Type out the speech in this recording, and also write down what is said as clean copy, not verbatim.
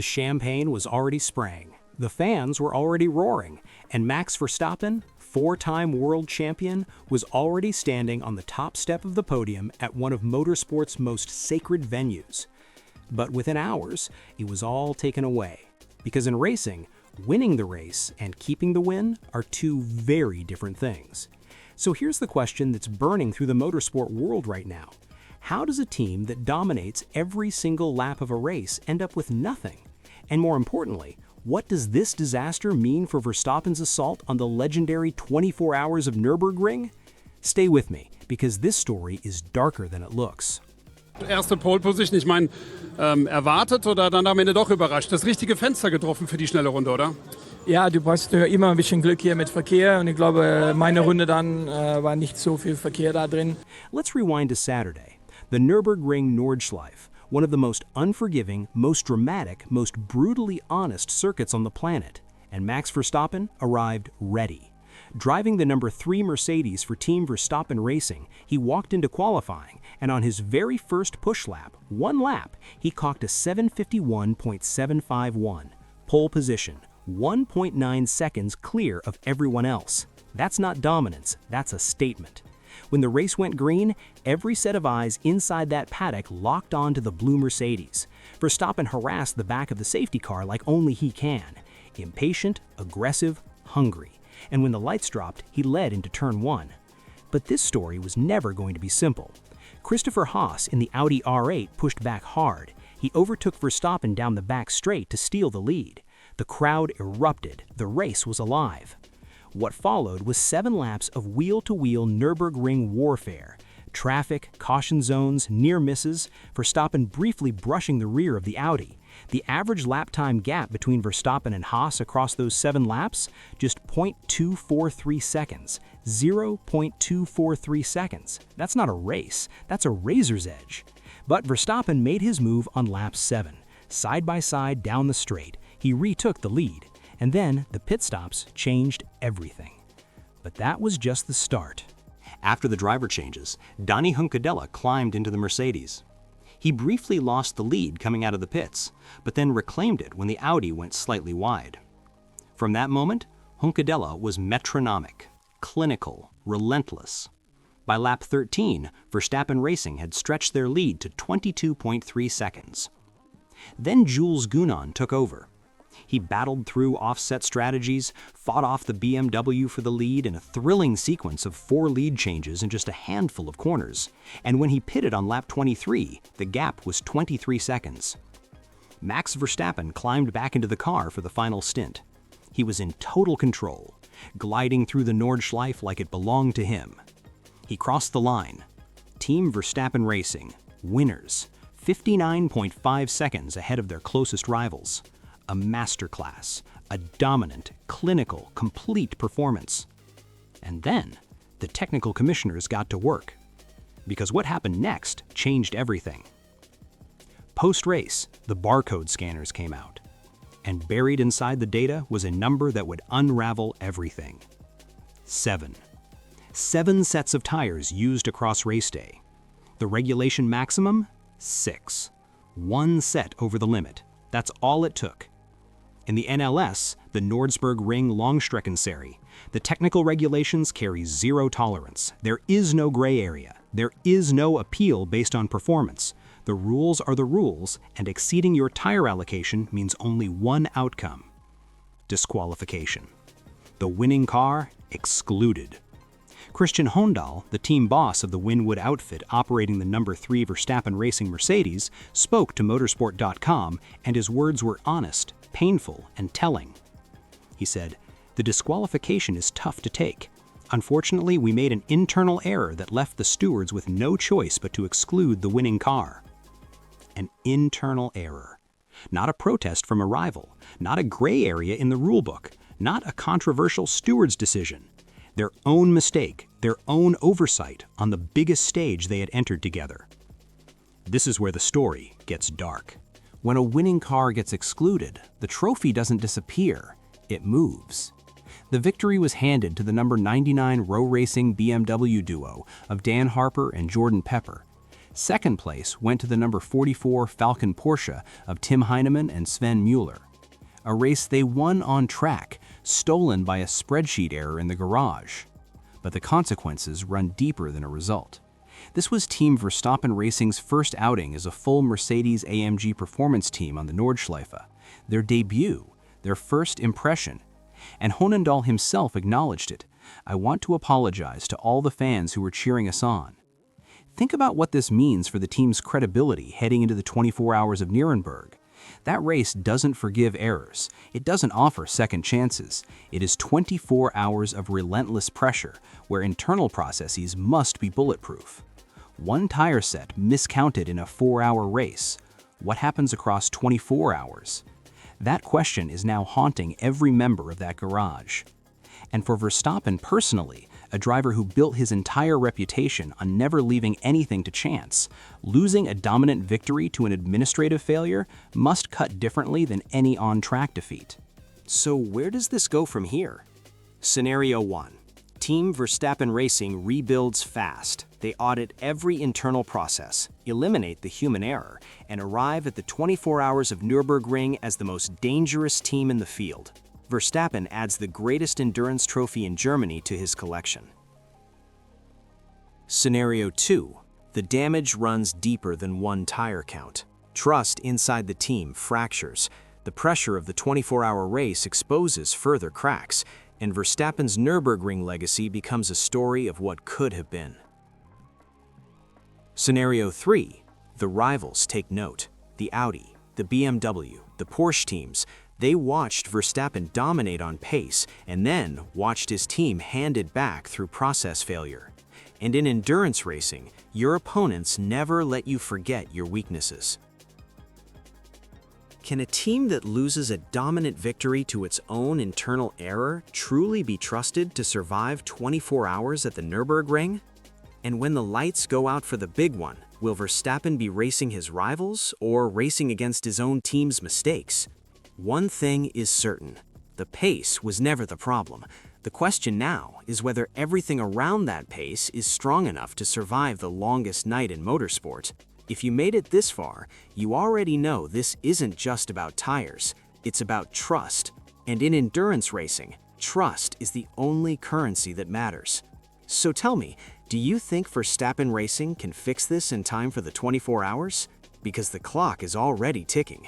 champagne was already spraying, the fans were already roaring, and Max Verstappen, four-time world champion, was already standing on the top step of the podium at one of motorsport's most sacred venues. But within hours, it was all taken away. Because in racing, winning the race and keeping the win are two very different things. So here's the question that's burning through the motorsport world right now. How does a team that dominates every single lap of a race end up with nothing? And more importantly, what does this disaster mean for Verstappen's assault on the legendary 24 hours of Nürburgring? Stay with me, because this story is darker than it looks. Erste Pole Position, ich meine, erwartet oder dann am Ende doch überrascht? Das richtige Fenster getroffen für die schnelle Runde, oder? Ja, du brauchst immer ein bisschen Glück hier mit Verkehr und ich glaube, meine Runde dann war nicht so viel Verkehr da drin. Let's rewind to Saturday. The Nürburgring Nordschleife, one of the most unforgiving, most dramatic, most brutally honest circuits on the planet, and Max Verstappen arrived ready. Driving the number 3 Mercedes for Team Verstappen Racing, he walked into qualifying, and on his very first push lap, one lap, he clocked a 751.751. Pole position, 1.9 seconds clear of everyone else. That's not dominance, that's a statement. When the race went green, every set of eyes inside that paddock locked on to the blue Mercedes. Verstappen harassed the back of the safety car like only he can. Impatient, aggressive, hungry. And when the lights dropped, he led into turn 1. But this story was never going to be simple. Christopher Haas in the Audi R8 pushed back hard. He overtook Verstappen down the back straight to steal the lead. The crowd erupted. The race was alive. What followed was 7 laps of wheel-to-wheel Nürburgring warfare. Traffic, caution zones, near misses, Verstappen briefly brushing the rear of the Audi. The average lap time gap between Verstappen and Haas across those 7 laps, just 0.243 seconds. 0.243 seconds. That's not a race, that's a razor's edge. But Verstappen made his move on lap 7. Side by side down the straight, he retook the lead. And then the pit stops changed everything. But that was just the start. After the driver changes, Danny Juncadella climbed into the Mercedes. He briefly lost the lead coming out of the pits, but then reclaimed it when the Audi went slightly wide. From that moment, Juncadella was metronomic, clinical, relentless. By lap 13, Verstappen Racing had stretched their lead to 22.3 seconds. Then Jules Gounon took over. He battled through offset strategies, fought off the BMW for the lead in a thrilling sequence of 4 lead changes in just a handful of corners. And when he pitted on lap 23, the gap was 23 seconds. Max Verstappen climbed back into the car for the final stint. He was in total control, gliding through the Nordschleife like it belonged to him. He crossed the line. Team Verstappen Racing, winners, 59.5 seconds ahead of their closest rivals. A masterclass, a dominant, clinical, complete performance. And then, the technical commissioners got to work. Because what happened next changed everything. Post-race, the barcode scanners came out. And buried inside the data was a number that would unravel everything. 7. 7 sets of tires used across race day. The regulation maximum? 6. 1 set over the limit. That's all it took. In the NLS, the Nürburgring Langstrecken-Serie, the technical regulations carry 0 tolerance. There is no gray area. There is no appeal based on performance. The rules are the rules, and exceeding your tire allocation means only one outcome: disqualification. The winning car excluded. Christian Hondal, the team boss of the Winwood outfit operating the number 3 Verstappen Racing Mercedes, spoke to motorsport.com, and his words were honest, painful, and telling. He said, "The disqualification is tough to take. Unfortunately, we made an internal error that left the stewards with no choice but to exclude the winning car." An internal error. Not a protest from a rival, not a gray area in the rulebook, not a controversial steward's decision. Their own mistake, their own oversight on the biggest stage they had entered together. This is where the story gets dark. When a winning car gets excluded, the trophy doesn't disappear, it moves. The victory was handed to the number 99 row racing BMW duo of Dan Harper and Jordan Pepper. Second place went to the number 44 Falcon Porsche of Tim Heinemann and Sven Mueller. A race they won on track, stolen by a spreadsheet error in the garage. But the consequences run deeper than a result. This was Team Verstappen Racing's first outing as a full Mercedes-AMG performance team on the Nordschleife, their debut, their first impression. And Honendal himself acknowledged it. "I want to apologize to all the fans who were cheering us on." Think about what this means for the team's credibility heading into the 24 hours of Nuremberg. That race doesn't forgive errors. It doesn't offer second chances. It is 24 hours of relentless pressure, where internal processes must be bulletproof. One tire set miscounted in a 4-hour race. What happens across 24 hours? That question is now haunting every member of that garage. And for Verstappen personally, a driver who built his entire reputation on never leaving anything to chance, losing a dominant victory to an administrative failure must cut differently than any on-track defeat. So where does this go from here? Scenario 1. Team Verstappen Racing rebuilds fast. They audit every internal process, eliminate the human error, and arrive at the 24 hours of Nürburgring as the most dangerous team in the field. Verstappen adds the greatest endurance trophy in Germany to his collection. Scenario 2. The damage runs deeper than one tire count. Trust inside the team fractures. The pressure of the 24-hour race exposes further cracks, and Verstappen's Nürburgring legacy becomes a story of what could have been. Scenario 3. The rivals take note. The Audi, the BMW, the Porsche teams, they watched Verstappen dominate on pace and then watched his team hand it back through process failure. And in endurance racing, your opponents never let you forget your weaknesses. Can a team that loses a dominant victory to its own internal error truly be trusted to survive 24 hours at the Nürburgring? And when the lights go out for the big one, will Verstappen be racing his rivals or racing against his own team's mistakes? One thing is certain. The pace was never the problem. The question now is whether everything around that pace is strong enough to survive the longest night in motorsport. If you made it this far, you already know this isn't just about tires. It's about trust. And in endurance racing, trust is the only currency that matters. So tell me, do you think Verstappen Racing can fix this in time for the 24 hours? Because the clock is already ticking.